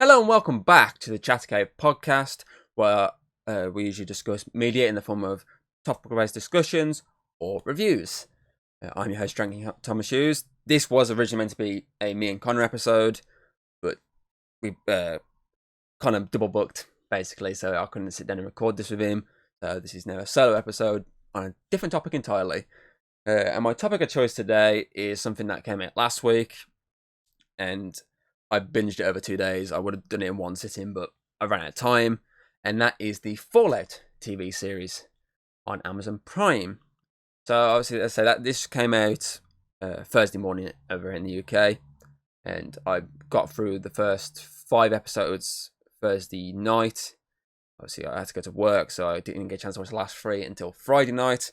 Hello and welcome back to the Chatter Cave podcast, where we usually discuss media in the form of topical-based discussions or reviews. I'm your host, Drinking Thomas Hughes. This was originally meant to be a me and Connor episode, but we kind of double booked, basically, so I couldn't sit down and record this with him. So this is now a solo episode on a different topic entirely. And my topic of choice today is something that came out last week, and I binged it over 2 days. I would have done it in one sitting, but I ran out of time. And that is the Fallout TV series on Amazon Prime. So obviously, let's say that this came out Thursday morning over in the UK. And I got through the first 5 episodes Thursday night. Obviously, I had to go to work, so I didn't get a chance to watch the last 3 until Friday night.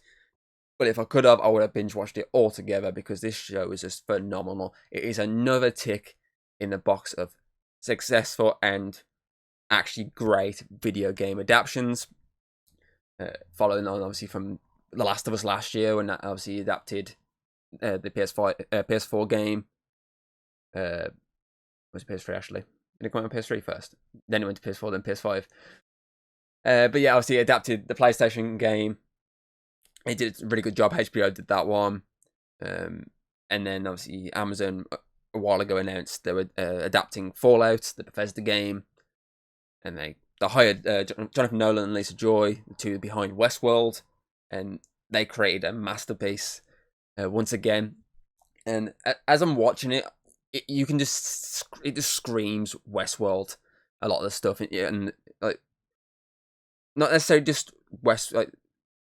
But if I could have, I would have binge watched it all together because this show is just phenomenal. It is another tick in the box of successful and actually great video game adaptations, following on obviously from The Last of Us last year, when that obviously adapted the PS4 game. Was it PS3 actually? Did it come out on PS3 first? Then it went to PS4, then PS5. But yeah, obviously adapted the PlayStation game. It did a really good job. HBO did that one, and then obviously Amazon a while ago announced they were adapting Fallout, the Bethesda game, and they hired Jonathan Nolan and Lisa Joy, the two behind Westworld, and they created a masterpiece once again. And as I'm watching it, you can just it just screams Westworld. A lot of the stuff, and like not necessarily just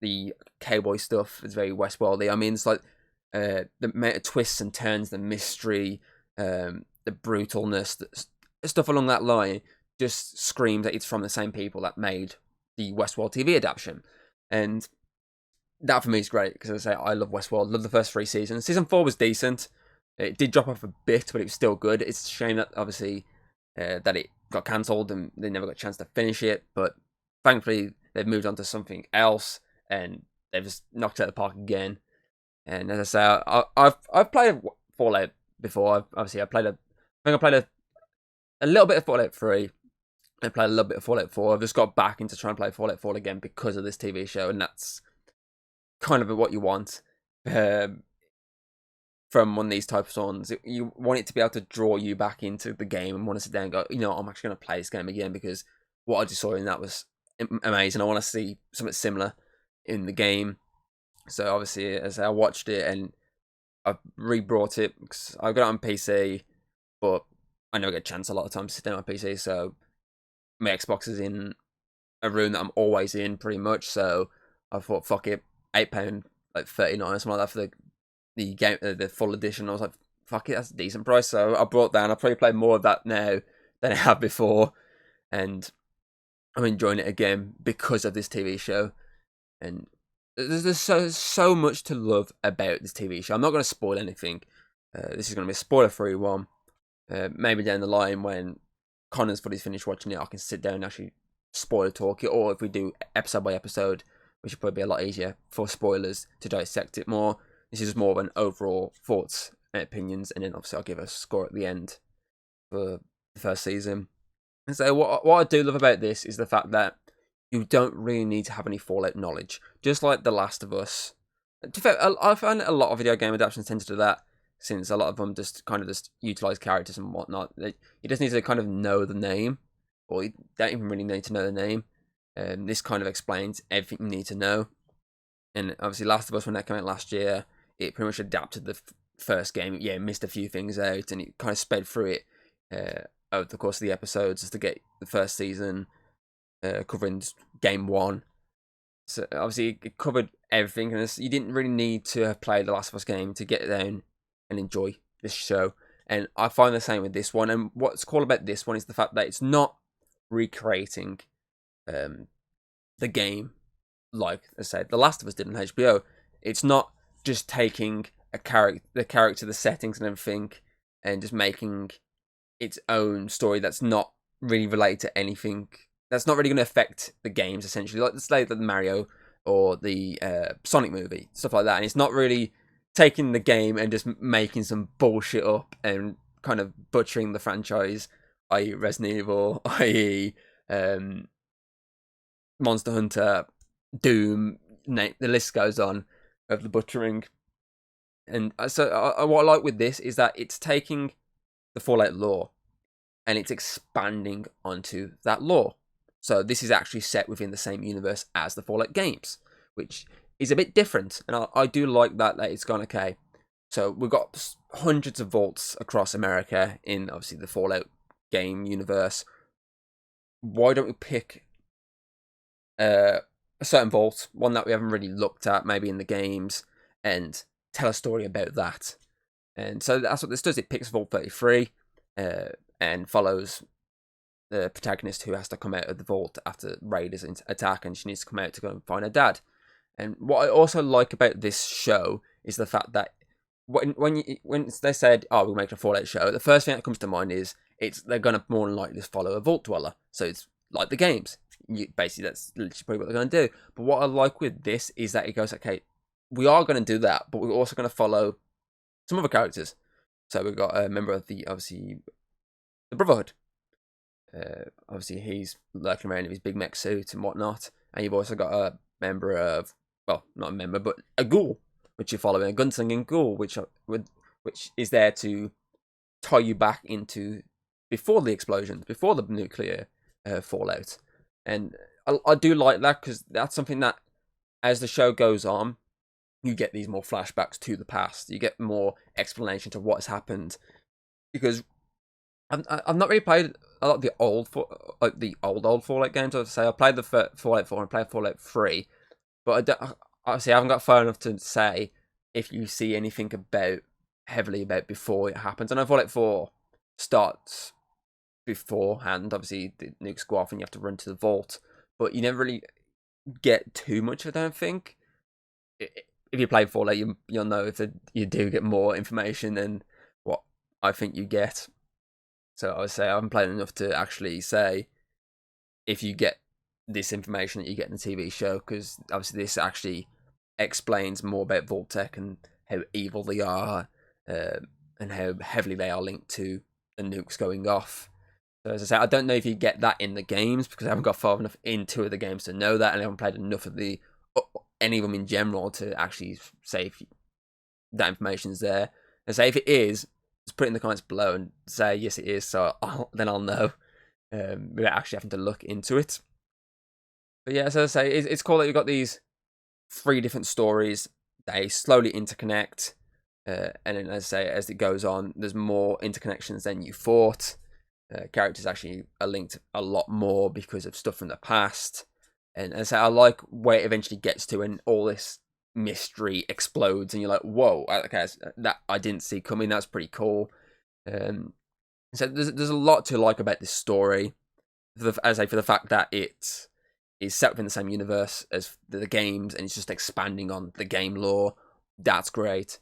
the cowboy stuff is very Westworldy. I mean, it's like the amount of twists and turns, the mystery, the brutalness, stuff along that line just screams that it's from the same people that made the Westworld TV adaptation. And that for me is great because, as I say, I love Westworld, love the first 3 seasons. Season 4 was decent. It did drop off a bit, but it was still good. It's a shame that obviously that it got cancelled and they never got a chance to finish it, but thankfully they've moved on to something else and they've just knocked it out of the park again. And as I say, I've played Fallout before. I played a little bit of Fallout 3. I played a little bit of Fallout 4. I've just got back into trying to play Fallout 4 again because of this TV show, and that's kind of what you want from one of these types of ones. You want it to be able to draw you back into the game and want to sit down and go, I'm actually going to play this game again because what I just saw in that was amazing. I want to see something similar in the game. So obviously, as I watched it and I re-brought it because I got it on PC, but I never get a chance a lot of times to sit down on PC. So my Xbox is in a room that I'm always in, pretty much. So I thought, fuck it, £8, like 39 or something like that for the game, the full edition. I was like, fuck it, that's a decent price. So I brought down. I probably play more of that now than I have before, and I'm enjoying it again because of this TV show. And there's so much to love about this TV show. I'm not going to spoil anything. This is going to be a spoiler-free one. Maybe down the line when Connor's fully finished watching it, I can sit down and actually spoiler talk it. Or if we do episode by episode, which will probably be a lot easier for spoilers to dissect it more. This is more of an overall thoughts and opinions, and then obviously I'll give a score at the end for the first season. And so what I do love about this is the fact that you don't really need to have any Fallout knowledge. Just like The Last of Us. I find a lot of video game adaptations tend to do that, since a lot of them just utilise characters and whatnot. You just need to kind of know the name, or you don't even really need to know the name. This kind of explains everything you need to know. And obviously Last of Us, when that came out last year, it pretty much adapted the first game. Yeah, it missed a few things out, and it kind of sped through it over the course of the episodes just to get the first season covering game 1. So obviously it covered everything, and you didn't really need to have played the Last of Us game to get down and enjoy this show. And I find the same with this one. And what's cool about this one is the fact that it's not recreating the game like I said The Last of Us did on HBO. It's not just taking the character, the settings and everything, and just making its own story that's not really related to anything. That's not really going to affect the games, essentially. Like, let's say the Mario or the Sonic movie, stuff like that. And it's not really taking the game and just making some bullshit up and kind of butchering the franchise. i.e. Resident Evil, i.e. Monster Hunter, Doom, the list goes on of the butchering. And so what I like with this is that it's taking the Fallout lore and it's expanding onto that lore. So this is actually set within the same universe as the Fallout games, which is a bit different. And I do like that it's gone, okay, so we've got hundreds of vaults across America in, obviously, the Fallout game universe. Why don't we pick a certain vault, one that we haven't really looked at, maybe in the games, and tell a story about that? And so that's what this does. It picks Vault 33 and follows the protagonist who has to come out of the vault after raiders attack, and she needs to come out to go and find her dad. And what I also like about this show is the fact that when they said, "Oh, we'll make a Fallout show," the first thing that comes to mind is they're gonna more than likely follow a vault dweller. So it's like the games. Basically, that's literally probably what they're gonna do. But what I like with this is that it goes, okay, we are gonna do that, but we're also gonna follow some other characters. So we've got a member of the Brotherhood. Obviously, he's lurking around in his big mech suit and whatnot. And you've also got a member of, well, not a member, but a ghoul, which you're following, a gunslinging ghoul, which is there to tie you back into before the explosions, before the nuclear fallout. And I do like that, because that's something that, as the show goes on, you get these more flashbacks to the past. You get more explanation to what has happened, because I've not really played a lot of the old Fallout games. I'd say I played the Fallout 4 and played Fallout 3, but obviously I haven't got far enough to say if you see anything heavily about before it happens. I know Fallout 4 starts beforehand. Obviously, the nukes go off and you have to run to the vault, but you never really get too much, I don't think. If you play Fallout, you'll know if you do get more information than what I think you get. So I would say I haven't played enough to actually say if you get this information that you get in the TV show, because obviously this actually explains more about Vault-Tec and how evil they are, and how heavily they are linked to the nukes going off. So as I say, I don't know if you get that in the games, because I haven't got far enough into the games to know that, and I haven't played enough of any of them in general to actually say if that information's there. And say if it is, just put it in the comments below and say yes it is, so then I'll know, without actually having to look into it. But yeah, as I say, it's cool that you've got these 3 different stories. They slowly interconnect, and then, as I say, as it goes on, there's more interconnections than you thought. Characters actually are linked a lot more because of stuff from the past. And as I say, I like where it eventually gets to, and all this mystery explodes, and you're like, whoa, okay, that I didn't see coming. That's pretty cool. So there's a lot to like about this story, as I say, for the fact that it is set within the same universe as the games, and it's just expanding on the game lore. That's great.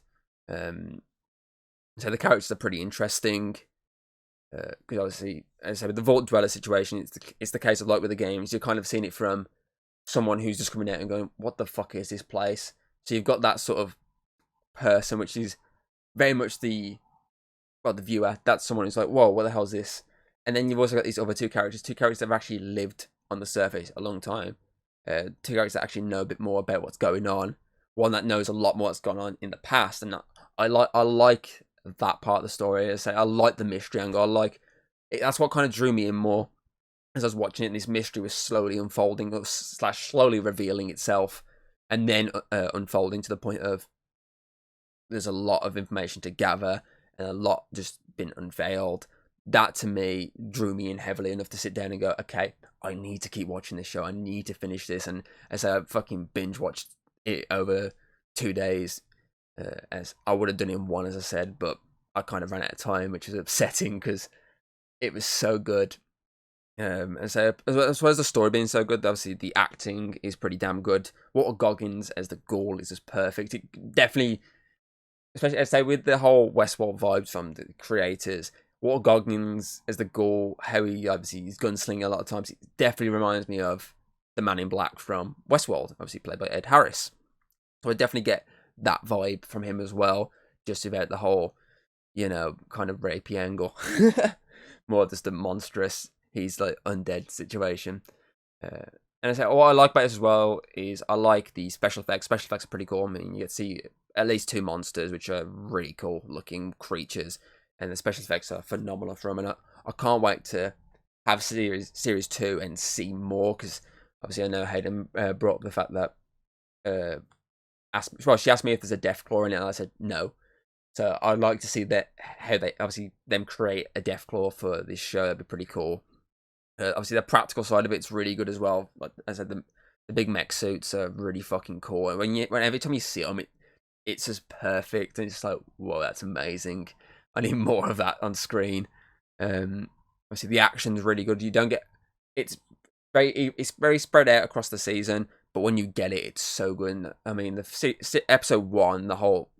So the characters are pretty interesting, because obviously, as I say, with the Vault Dweller situation, it's the case of, like with the games, you're kind of seeing it from someone who's just coming out and going, what the fuck is this place? So you've got that sort of person, which is very much the viewer. That's someone who's like, whoa, what the hell is this? And then you've also got these other two characters that have actually lived on the surface a long time. 2 characters that actually know a bit more about what's going on. One that knows a lot more what's gone on in the past, and I like that part of the story. As I say, I like the mystery angle. That's what kind of drew me in more as I was watching it. This mystery was slowly unfolding, / slowly revealing itself, and then unfolding to the point of there's a lot of information to gather and a lot just been unveiled. That to me drew me in heavily enough to sit down and go, okay, I need to keep watching this show. I need to finish this. And as I fucking binge watched it over 2 days, as I would have done in one, as I said, but I kind of ran out of time, which was upsetting because it was so good. And so, as well as the story being so good, obviously the acting is pretty damn good. Walter Goggins as the Ghoul is just perfect. It definitely, especially I say with the whole Westworld vibes from the creators, Walter Goggins as the Ghoul, how he obviously is gunslinging a lot of times, it definitely reminds me of the Man in Black from Westworld, obviously played by Ed Harris. So I definitely get that vibe from him as well, just about the whole, kind of rapey angle. more just a monstrous, he's like undead situation. And I say what I like about this as well is I like the special effects. Special effects are pretty cool. I mean, you get to see at least 2 monsters, which are really cool looking creatures, and the special effects are phenomenal for them. And I can't wait to have series 2 and see more, because obviously I know Hayden brought up the fact that she asked me if there's a Deathclaw in it, and I said no. So I'd like to see that, how they obviously them create a Deathclaw for this show. That'd be pretty cool. Obviously the practical side of it's really good as well. Like I said, the big mech suits are really fucking cool. And when every time you see them, it's just perfect, and it's like, whoa, that's amazing. I need more of that on screen. Obviously the action's really good. You don't get it's very spread out across the season, but when you get it, it's so good. I mean, the episode 1, the whole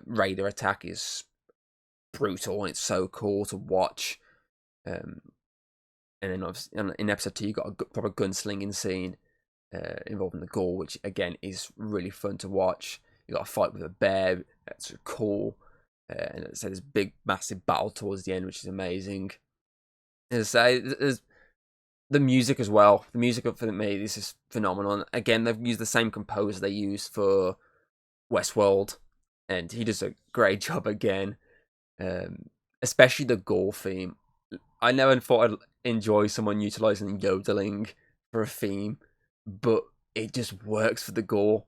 raider attack is brutal, and it's so cool to watch. And then obviously in episode 2, you got a proper gunslinging scene involving the Gaul, which again is really fun to watch. You got a fight with a bear, that's cool. And so there's a big, massive battle towards the end, which is amazing. As I say, there's the music as well. The music for me, this is phenomenal. And again, they've used the same composer they used for Westworld, and he does a great job again. Especially the Gaul theme. I never thought I'd enjoy someone utilizing yodeling for a theme, but it just works for the Gaul.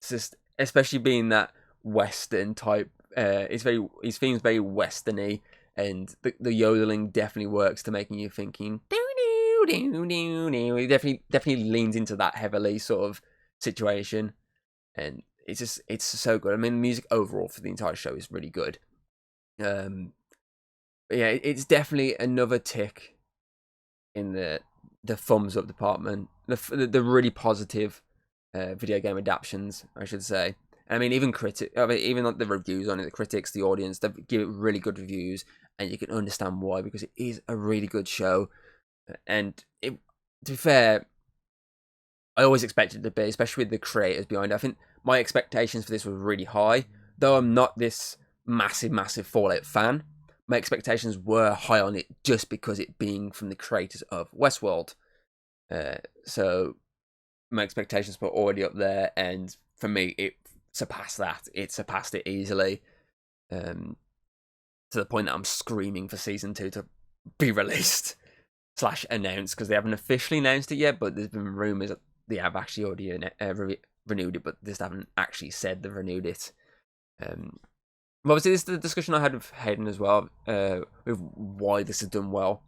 It's just, especially being that Western type. His theme's very Westerny, and the yodeling definitely works to making you thinking. He definitely leans into that heavily sort of situation, and it's so good. I mean, the music overall for the entire show is really good. But yeah, it's definitely another tick in the thumbs up department. The really positive video game adaptations, I should say. And I mean, even like the reviews on it, the critics, the audience, they give it really good reviews, and you can understand why, because it is a really good show. And to be fair, I always expected it to be, especially with the creators behind it. I think my expectations for this were really high, though I'm not this massive Fallout fan. My expectations were high on it just because it being from the creators of Westworld. So my expectations were already up there, and for me, it surpassed that. It surpassed it easily, to the point that I'm screaming for season 2 to be released / announced, because they haven't officially announced it yet, but there's been rumours that they have actually already renewed it, but they just haven't actually said they've renewed it. Obviously, this is the discussion I had with Hayden as well, with why this is done well,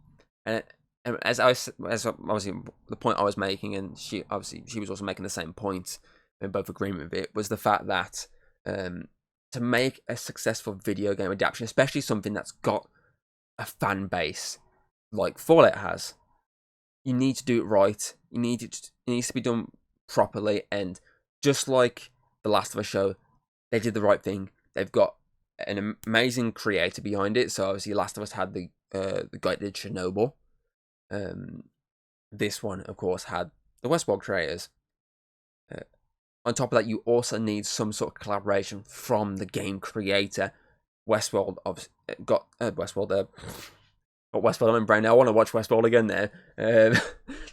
and as obviously the point I was making, and she was also making the same point, in both agreement with it, was the fact that to make a successful video game adaptation, especially something that's got a fan base like Fallout has, you need to do it right. It needs to be done properly, and just like the Last of Us show, they did the right thing. They've got an amazing creator behind it. So obviously, Last of Us had the guy that did Chernobyl. This one, of course, had the Westworld creators. On top of that, you also need some sort of collaboration from the game creator. Westworld got Westworld. Got Westworld. I'm in brain now. I want to watch Westworld again. There, The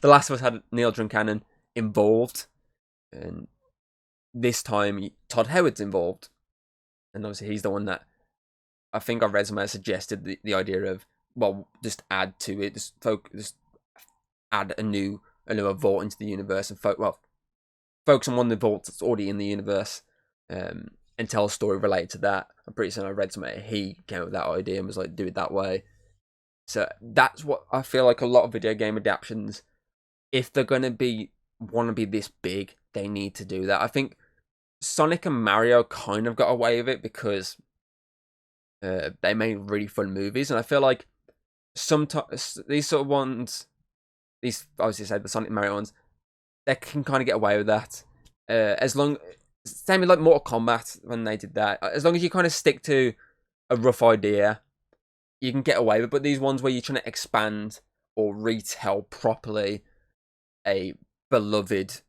Last of Us had Neil Druckmann involved, and this time Todd Howard's involved. And obviously, he's the one that I think I read somewhere suggested the idea of, well, just add to it, just add a new vault into the universe, and focus on one of the vaults that's already in the universe, and tell a story related to that. I'm pretty certain I read somewhere he came up with that idea and was like, do it that way. So that's what I feel like a lot of video game adaptations, if they're gonna want to be this big, they need to do that. I think Sonic and Mario kind of got away with it because they made really fun movies, and I feel like sometimes these sort of ones, these obviously say the Sonic and Mario ones, they can kind of get away with that. Same with like Mortal Kombat when they did that. As long as you kind of stick to a rough idea, you can get away with it. But these ones where you're trying to expand or retell properly a beloved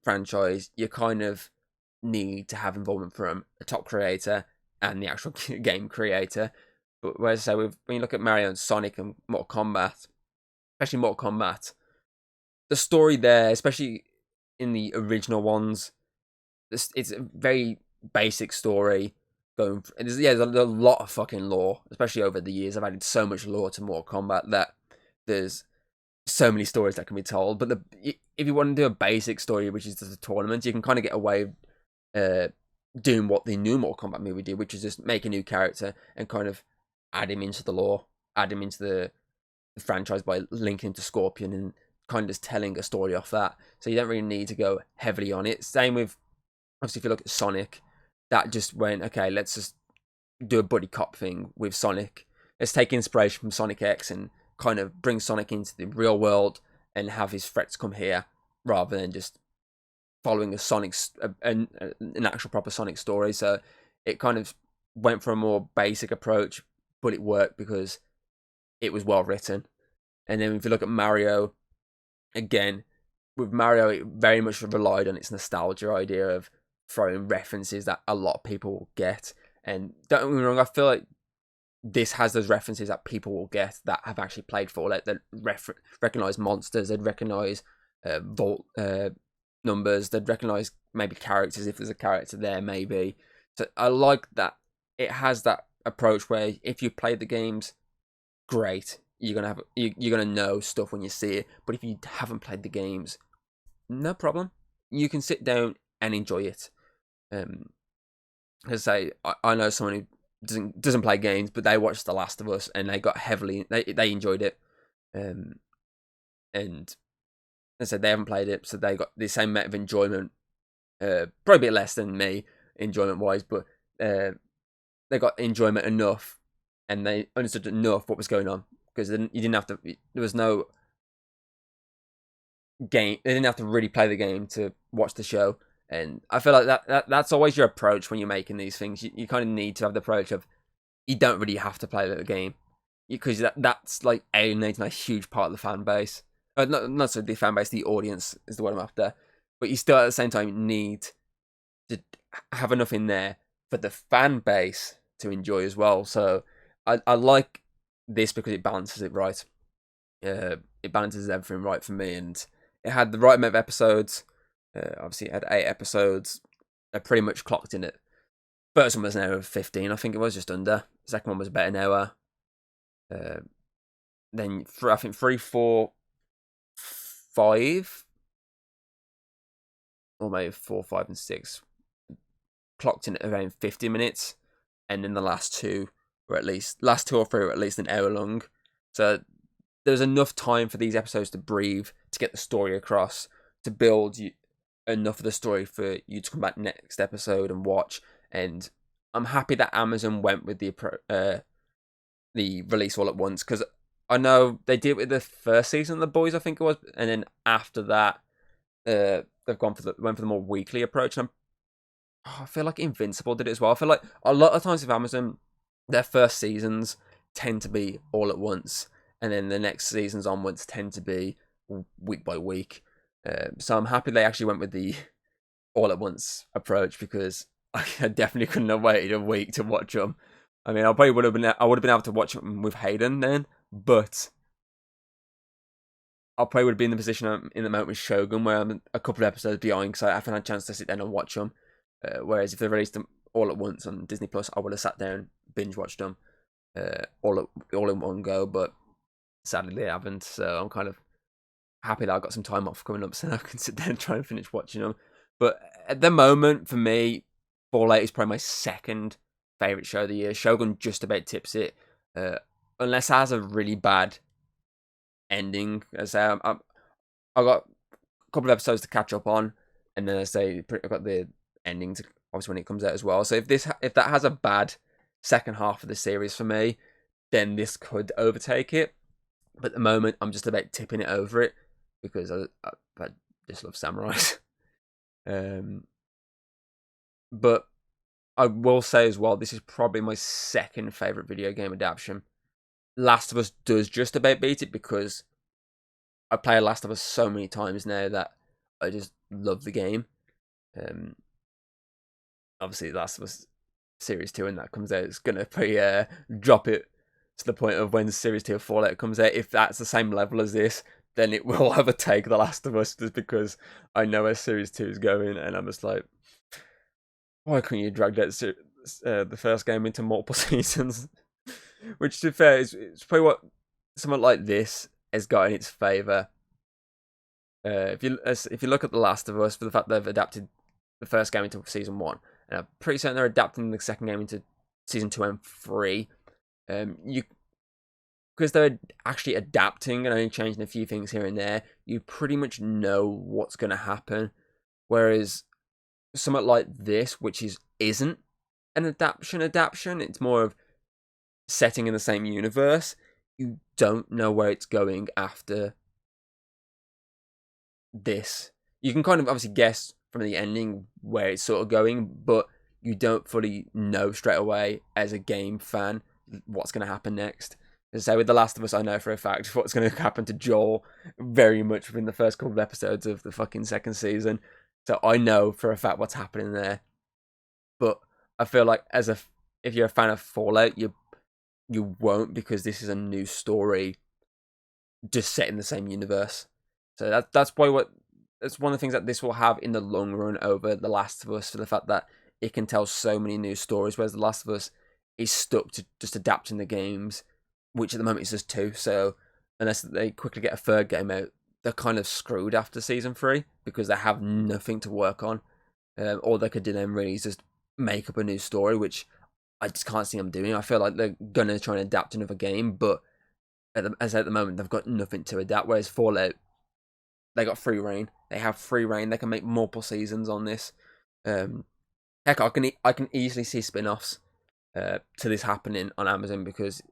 franchise, you kind of need to have involvement from a top creator and the actual game creator. But whereas I say when you look at Mario and Sonic and Mortal Kombat, especially Mortal Kombat, the story there, especially in the original ones, it's a very basic story. There's a lot of fucking lore, especially over the years. I've added so much lore to Mortal Kombat that there's so many stories that can be told. But if you want to do a basic story, which is just a tournament, you can kind of get away doing what the new Mortal Kombat movie did, which is just make a new character and kind of add him into the lore, add him into the franchise by linking him to Scorpion and kind of just telling a story off that. So you don't really need to go heavily on it. Same with, obviously, if you look at Sonic, that just went, okay, let's just do a buddy cop thing with Sonic. Let's take inspiration from Sonic X and kind of bring Sonic into the real world and have his threats come here, rather than just following an actual proper Sonic story. So it kind of went for a more basic approach, but it worked because it was well written. And then if you look at Mario, again, with Mario, it very much relied on its nostalgia idea of throwing references that a lot of people will get. And don't get me wrong, I feel like this has those references that people will get that have actually played Fallout, that recognize monsters, they'd recognize vault numbers, they'd recognize maybe characters if there's a character there, maybe. So I like that it has that approach where if you play the games, great, you're gonna know stuff when you see it. But if you haven't played the games, no problem, you can sit down and enjoy it. As I say, I know someone who doesn't play games, but they watched The Last of Us and they got they enjoyed it. And as I said, they haven't played it, so they got the same amount of enjoyment, probably a bit less than me enjoyment wise, but they got enjoyment enough and they understood enough what was going on, because you didn't have to, there was no game, they didn't have to really play the game to watch the show. And I feel like that's always your approach when you're making these things. You kind of need to have the approach of, you don't really have to play the game, because that's like alienating a huge part of the fan base. Not necessarily the fan base, the audience is the word I'm after. But you still at the same time need to have enough in there for the fan base to enjoy as well. So I like this because it balances it right. It balances everything right for me, and it had the right amount of episodes. Obviously, it had 8 episodes. I pretty much clocked in it. First one was an hour of 15, I think it was, just under. The second one was about an hour. Then I think 3, 4, 5, or maybe 4, 5, and 6 clocked in at around 50 minutes, and then the last 2 or 3 were at least an hour long. So there's enough time for these episodes to breathe, to get the story across, to build enough of the story for you to come back next episode and watch. And I'm happy that Amazon went with the release all at once, because I know they did it with the first season of The Boys, I think it was, and then after that, they've went for the more weekly approach. And I feel like Invincible did it as well. I feel like a lot of times with Amazon, their first seasons tend to be all at once, and then the next seasons onwards tend to be week by week. So I'm happy they actually went with the all at once approach, because I definitely couldn't have waited a week to watch them. I mean, I would have been able to watch them with Hayden then, but I probably would have been in the position I'm in the moment with Shogun, where I'm a couple of episodes behind because I haven't had a chance to sit down and watch them. Whereas if they released them all at once on Disney Plus, I would have sat down, binge watched them all in one go. But sadly, they haven't. So I'm kind of happy that I got some time off coming up, so I can sit down and try and finish watching them. But at the moment, for me, Fallout is probably my second favourite show of the year. Shogun just about tips it, unless it has a really bad ending. As I say, I got a couple of episodes to catch up on, and then I say I've got the ending to, obviously, when it comes out as well. So if that has a bad second half of the series for me, then this could overtake it. But at the moment, I'm just about tipping it over it, because I just love samurais. But I will say as well, this is probably my second favourite video game adaptation. Last of Us does just about beat it, because I play Last of Us so many times now that I just love the game. Obviously, Last of Us Series 2, when that comes out, it's going to drop it to the point of when Series 2 of Fallout comes out, if that's the same level as this, then it will overtake The Last of Us, just because I know where Series 2 is going, and I'm just like, why couldn't you drag that the first game into multiple seasons? Which, to be fair, it's probably what something like this has got in its favour. If you look at The Last of Us, for the fact they've adapted the first game into Season 1, and I'm pretty certain they're adapting the second game into Season 2 and 3, because they're actually adapting and only changing a few things here and there, you pretty much know what's going to happen. Whereas something like this, which isn't an adaptation, it's more of setting in the same universe, you don't know where it's going after this. You can kind of obviously guess from the ending where it's sort of going, but you don't fully know straight away as a game fan what's going to happen next. As I say, with The Last of Us, I know for a fact what's going to happen to Joel very much within the first couple of episodes of the fucking second season. So I know for a fact what's happening there. But I feel like if you're a fan of Fallout, you won't, because this is a new story just set in the same universe. So that's probably that's one of the things that this will have in the long run over The Last of Us, for the fact that it can tell so many new stories, whereas The Last of Us is stuck to just adapting the games, which at the moment is just 2. So unless they quickly get a third game out, they're kind of screwed after Season 3, because they have nothing to work on. All they could do then really is just make up a new story, which I just can't see them doing. I feel like they're going to try and adapt another game, but at the moment, they've got nothing to adapt. Whereas Fallout, they got free reign. They have free reign. They can make multiple seasons on this. Heck, I can easily see spin-offs to this happening on Amazon, because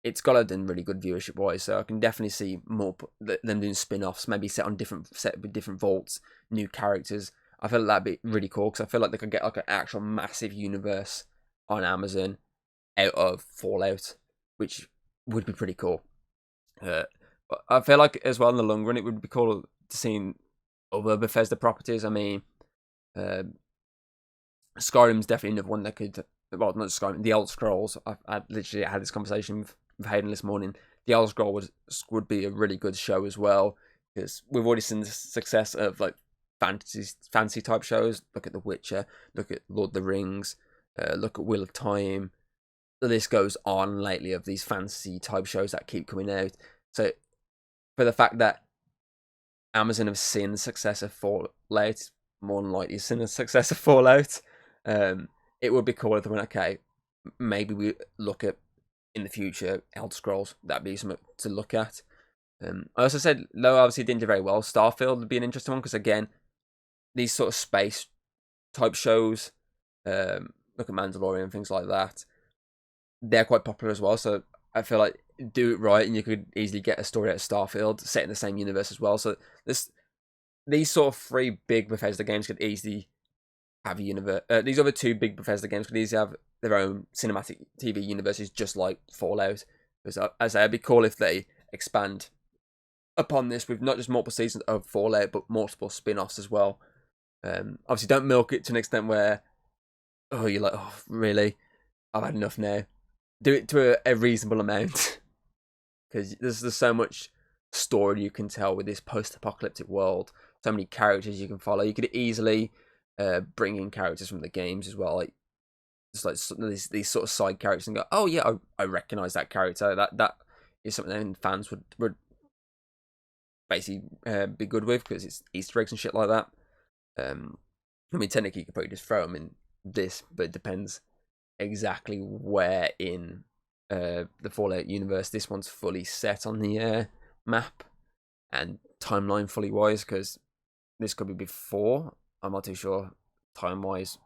it's got to done really good viewership wise. So I can definitely see more them doing spin-offs, maybe set with different vaults, new characters. I feel like that'd be really cool, because I feel like they could get like an actual massive universe on Amazon out of Fallout, which would be pretty cool. But I feel like as well in the long run, it would be cool to see other Bethesda properties. I mean, Skyrim's definitely another one that could. Well, not Skyrim, the Elder Scrolls. I literally had this conversation with Hayden this morning. The Elder Scrolls would be a really good show as well, because we've already seen the success of like fantasy type shows. Look at The Witcher. Look at Lord of the Rings. Look at Wheel of Time. The list goes on lately of these fantasy type shows that keep coming out. So for the fact that Amazon have seen the success of Fallout, more than likely seen the success of Fallout, it would be cool if they went, okay, maybe we look at in the future Elder Scrolls. That'd be something to look at. I also said, though obviously didn't do very well, Starfield would be an interesting one, because again, these sort of space type shows, look at Mandalorian and things like that, they're quite popular as well. So I feel like do it right, and you could easily get a story out of Starfield set in the same universe as well. So these sort of 3 big Bethesda games could easily have a universe. These other 2 big Bethesda games could easily have their own cinematic TV universes, just like Fallout. Because as I say, it'd be cool if they expand upon this with not just multiple seasons of Fallout, but multiple spin-offs as well. Obviously, don't milk it to an extent where, you're like, oh, really? I've had enough now. Do it to a reasonable amount, because there's so much story you can tell with this post-apocalyptic world. So many characters you can follow. You could easily bring in characters from the games as well, like just like these sort of side characters, and go, oh yeah, I recognize that character. That is something that fans would basically be good with, because it's Easter eggs and shit like that. I mean, technically you could probably just throw them in this, but it depends exactly where in the Fallout universe this one's fully set on the map and timeline fully wise, because this could be before. I'm not too sure time wise.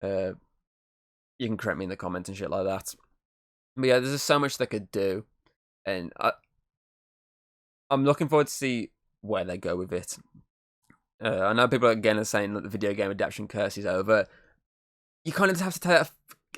You can correct me in the comments and shit like that. But yeah, there's just so much they could do, and I'm looking forward to see where they go with it. I know people again are saying that the video game adaptation curse is over. You kind of have to take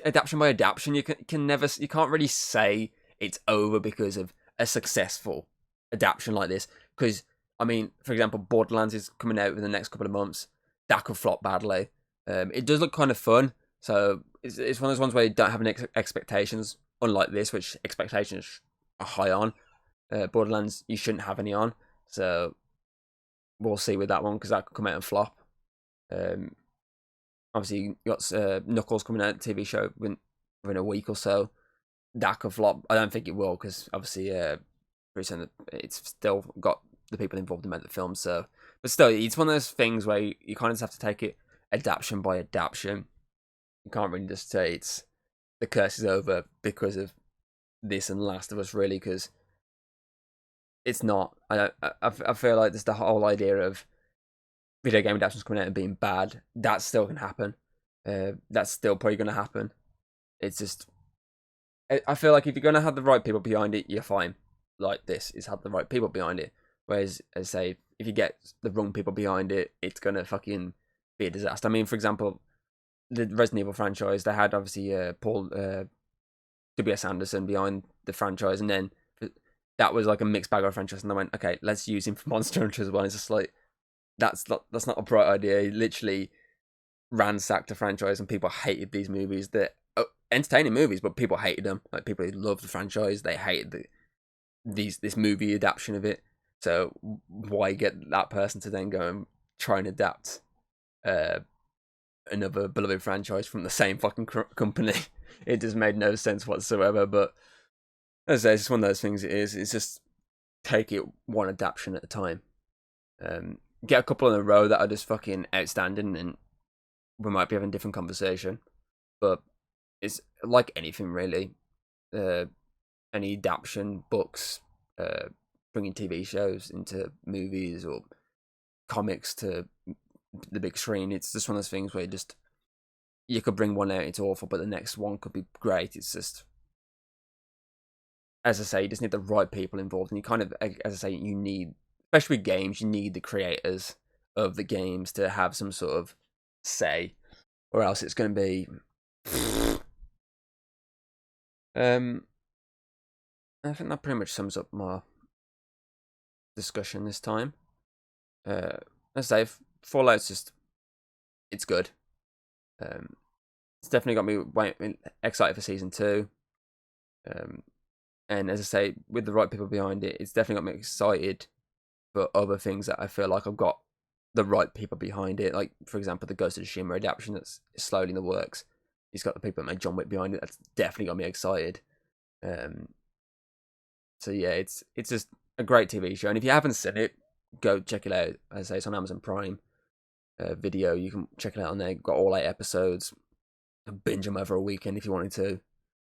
adaptation by adaptation. You can't really say it's over because of a successful adaptation like this. Because I mean, for example, Borderlands is coming out in the next couple of months. That could flop badly. It does look kind of fun, so it's one of those ones where you don't have any expectations unlike this, which expectations are high on. Borderlands, you shouldn't have any on, so we'll see with that one because that could come out and flop. Obviously, you got Knuckles coming out, TV show within a week or so. That could flop. I don't think it will because obviously, it's still got the people involved in the film. So, but still, it's one of those things where you kind of just have to take it adaptation by adaptation. You can't really just say it's the curse is over because of this and Last of Us, really, because it's not. I feel like there's the whole idea of video game adaptations coming out and being bad. That still can happen. That's still probably going to happen. It's just, I feel like if you're going to have the right people behind it, you're fine. Like this is have the right people behind it. Whereas, as I say, if you get the wrong people behind it, it's going to fucking be a disaster. I mean, for example, the Resident Evil franchise, they had obviously Paul W.S. Anderson behind the franchise, and then that was like a mixed bag of a franchise, and they went, okay, let's use him for Monster Hunter as well. It's just like, that's not a bright idea. He literally ransacked the franchise, and people hated these movies. They're entertaining movies, but people hated them. Like, people who loved the franchise, they hated this movie adaptation of it. So why get that person to then go and try and adapt another beloved franchise from the same fucking company? It just made no sense whatsoever. But as I say, it's just one of those things. It's just take it one adaptation at a time. Get a couple in a row that are just fucking outstanding, and we might be having a different conversation. But it's like anything, really. Any adaptation, books, bringing TV shows into movies or comics to the big screen. It's just one of those things where you could bring one out, it's awful, but the next one could be great. It's just, as I say, you just need the right people involved, and you kind of, as I say, you need, especially with games, you need the creators of the games to have some sort of say, or else it's going to be. I think that pretty much sums up my discussion this time. As I say, Fallout's it's good. It's definitely got me excited for season 2. And as I say, with the right people behind it, it's definitely got me excited for other things that I feel like I've got the right people behind it. Like, for example, the Ghost of Tsushima adaptation that's slowly in the works. He's got the people that made John Wick behind it. That's definitely got me excited. So yeah, it's just a great TV show. And if you haven't seen it, go check it out. As I say, it's on Amazon Prime Video. You can check it out on there. Got all 8 episodes. Binge them over a weekend if you wanted to,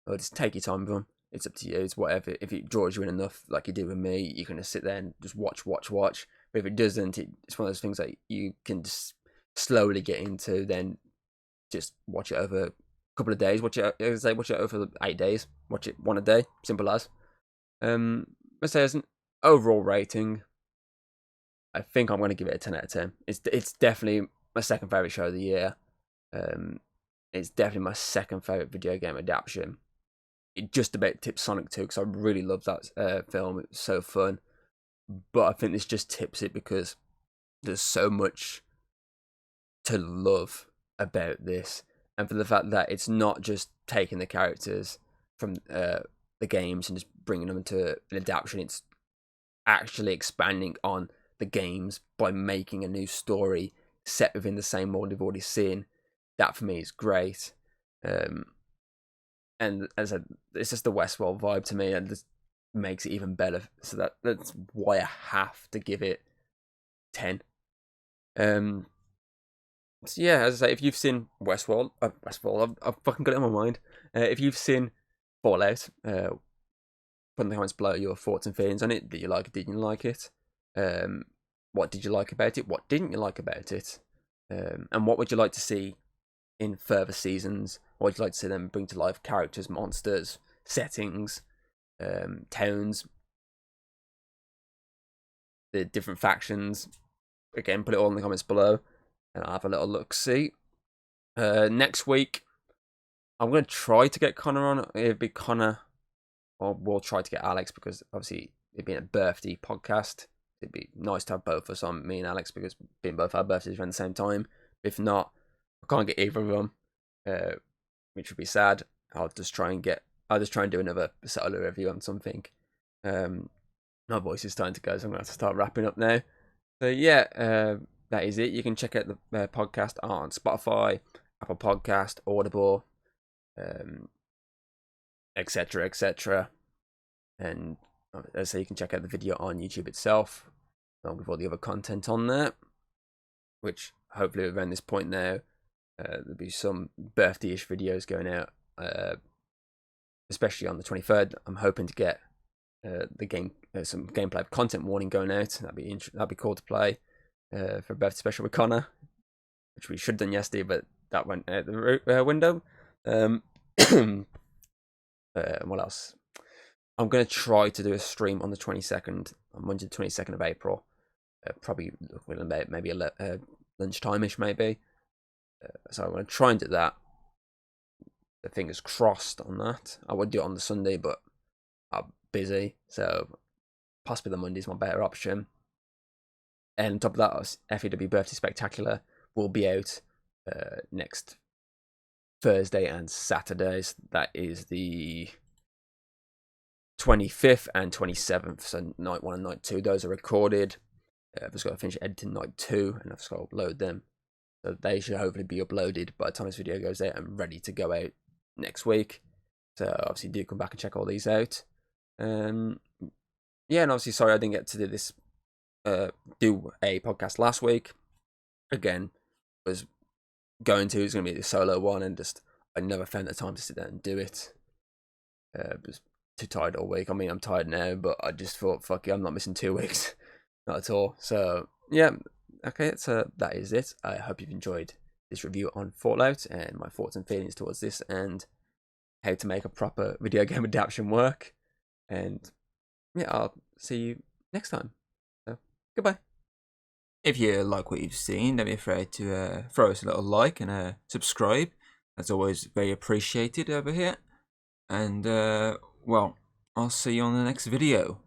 or just take your time with them. It's up to you. It's whatever. If it draws you in enough, like you do with me, you can just sit there and just watch. But if it doesn't, it's one of those things that you can just slowly get into. Then just watch it over a couple of days. Watch it over 8 days. Watch it one a day. Simple as. Let's say as an overall rating, I think I'm going to give it a 10 out of 10. It's definitely my second favorite show of the year. It's definitely my second favorite video game adaptation. It just about tips Sonic 2 because I really love that film. It was so fun. But I think this just tips it because there's so much to love about this. And for the fact that it's not just taking the characters from the games and just bringing them into an adaptation. It's actually expanding on the games by making a new story set within the same world we've already seen. That for me is great. And as I said, it's just the Westworld vibe to me, and just makes it even better. So that's why I have to give it 10. So yeah, as I say, if you've seen Westworld, I've fucking got it in my mind. If you've seen Fallout, put in the comments below your thoughts and feelings on it. Did you like it? Didn't you like it? What did you like about it? What didn't you like about it? And what would you like to see in further seasons? What would you like to see them bring to life? Characters, monsters, settings, towns, the different factions. Again, put it all in the comments below, and I'll have a little look-see. Next week, I'm going to try to get Connor on. It'll be Connor, or we'll try to get Alex, because obviously it being a birthday podcast, it'd be nice to have both of us on, me and Alex, because being both our birthdays around the same time. If not, I can't get either of them, which would be sad. I'll just try and get I'll just try and do another solo review on something. My voice is starting to go, so I'm going to have to start wrapping up now. So yeah, that is it. You can check out the podcast on Spotify, Apple Podcast, Audible, etc., etc. And as I say, you can check out the video on YouTube itself, along with all the other content on there, which hopefully around this point now, there'll be some birthday-ish videos going out, especially on the 23rd. I'm hoping to get some gameplay content warning going out. That'd be cool to play for a birthday special with Connor, which we should have done yesterday, but that went out the window. What else? I'm going to try to do a stream on the 22nd, on Monday the 22nd of April. Probably maybe lunchtime-ish, maybe. So I'm going to try and do that. The fingers crossed on that. I would do it on the Sunday, but I'm busy, so possibly the Monday's my better option. And on top of that, FAW Birthday Spectacular will be out next Thursday and Saturdays. That is the 25th and 27th, so night 1 and night 2. Those are recorded. I've just got to finish editing night 2, and I've just got to upload them. So they should hopefully be uploaded by the time this video goes out and ready to go out next week. So obviously do come back and check all these out. Yeah, and obviously sorry I didn't get to do this, do a podcast last week. Again, was going to, it's going to be the solo one, and just I never found the time to sit down and do it. Was too tired all week. I mean, I'm tired now, but I just thought, fuck it, I'm not missing 2 weeks. Not at all. So yeah, okay, so that is it. I hope you've enjoyed this review on Fallout and my thoughts and feelings towards this, and how to make a proper video game adaptation work. And yeah, I'll see you next time. So goodbye. If you like what you've seen, don't be afraid to throw us a little like and subscribe. That's always very appreciated over here. And well, I'll see you on the next video.